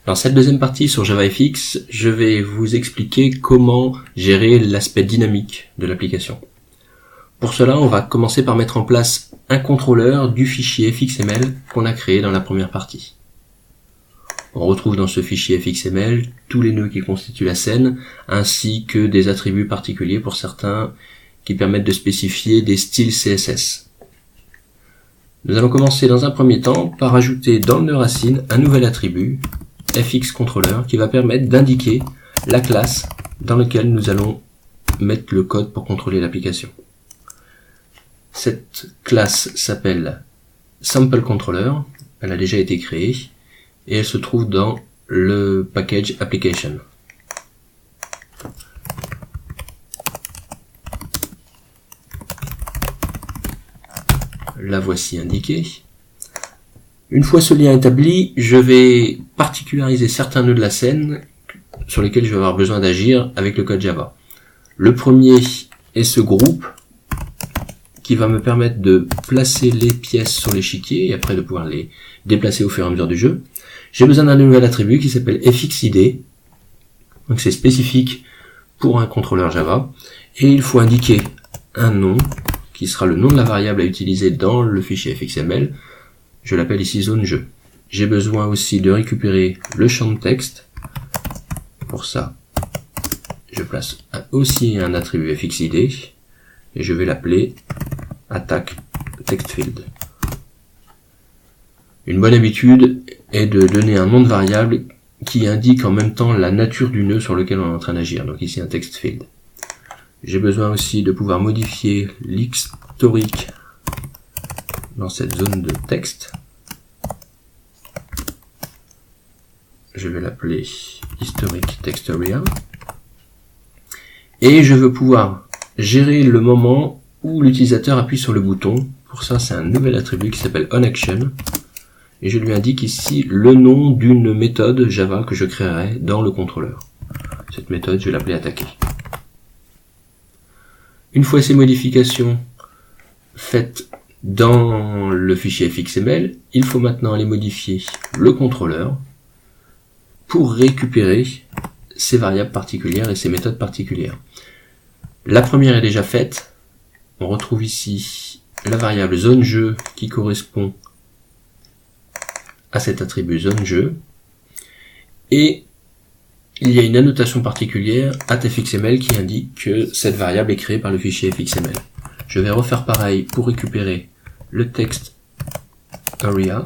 Dans cette deuxième partie sur JavaFX, je vais vous expliquer comment gérer l'aspect dynamique de l'application. Pour cela, on va commencer par mettre en place un contrôleur du fichier fxml qu'on a créé dans la première partie. On retrouve dans ce fichier fxml tous les nœuds qui constituent la scène, ainsi que des attributs particuliers pour certains qui permettent de spécifier des styles CSS. Nous allons commencer dans un premier temps par ajouter dans le nœud racine un nouvel attribut, fxController, qui va permettre d'indiquer la classe dans laquelle nous allons mettre le code pour contrôler l'application. Cette classe s'appelle SampleController, elle a déjà été créée et elle se trouve dans le package application. La voici indiquée. Une fois ce lien établi, je vais particulariser certains nœuds de la scène sur lesquels je vais avoir besoin d'agir avec le code Java. Le premier est ce groupe qui va me permettre de placer les pièces sur l'échiquier et après de pouvoir les déplacer au fur et à mesure du jeu. J'ai besoin d'un nouvel attribut qui s'appelle fxid, donc c'est spécifique pour un contrôleur Java, et il faut indiquer un nom qui sera le nom de la variable à utiliser dans le fichier fxml. Je l'appelle ici zone jeu. J'ai besoin aussi de récupérer le champ de texte. Pour ça, je place aussi un attribut fxid et je vais l'appeler attack textField. Une bonne habitude est de donner un nom de variable qui indique en même temps la nature du nœud sur lequel on est en train d'agir. Donc ici un textField. J'ai besoin aussi de pouvoir modifier l'historique dans cette zone de texte. Je vais l'appeler historic text area. Et je veux pouvoir gérer le moment où l'utilisateur appuie sur le bouton. Pour ça, c'est un nouvel attribut qui s'appelle onAction. Et je lui indique ici le nom d'une méthode Java que je créerai dans le contrôleur. Cette méthode, je vais l'appeler attaquer. Une fois ces modifications faites dans le fichier fxml, il faut maintenant aller modifier le contrôleur pour récupérer ces variables particulières et ces méthodes particulières. La première est déjà faite. On retrouve ici la variable zoneJeu qui correspond à cet attribut zoneJeu. Et il y a une annotation particulière @fxml qui indique que cette variable est créée par le fichier fxml. Je vais refaire pareil pour récupérer le text area.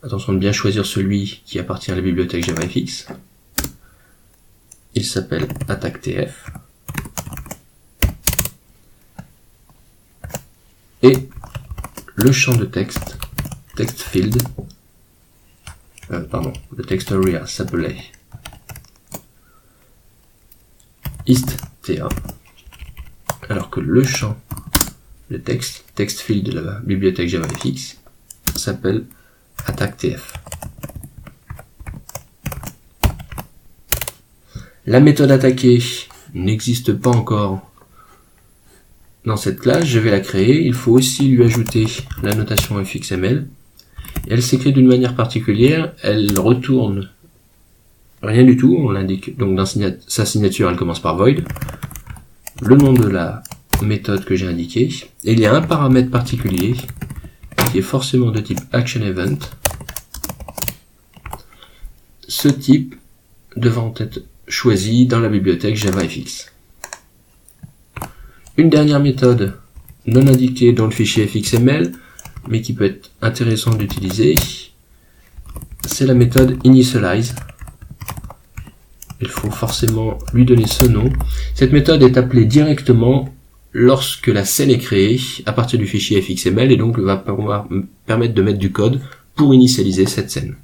Attention de bien choisir celui qui appartient à la bibliothèque JavaFX. Il s'appelle attack_tf. Et le champ de texte, textField, le text area s'appelait hist_ta, alors que le champ de texte, textField de la bibliothèque JavaFX, s'appelle attack_tf. La méthode attaquer n'existe pas encore dans cette classe, je vais la créer. Il faut aussi lui ajouter la notation fxml. Et elle s'écrit d'une manière particulière, elle retourne rien du tout, on l'indique donc dans sa signature, elle commence par void, le nom de la méthode que j'ai indiquée, et il y a un paramètre particulier qui est forcément de type actionEvent, ce type devant être choisi dans la bibliothèque JavaFX. Une dernière méthode non indiquée dans le fichier fxml, mais qui peut être intéressant d'utiliser, c'est la méthode initialize. Il faut forcément lui donner ce nom. Cette méthode est appelée directement lorsque la scène est créée à partir du fichier fxml et donc va pouvoir permettre de mettre du code pour initialiser cette scène.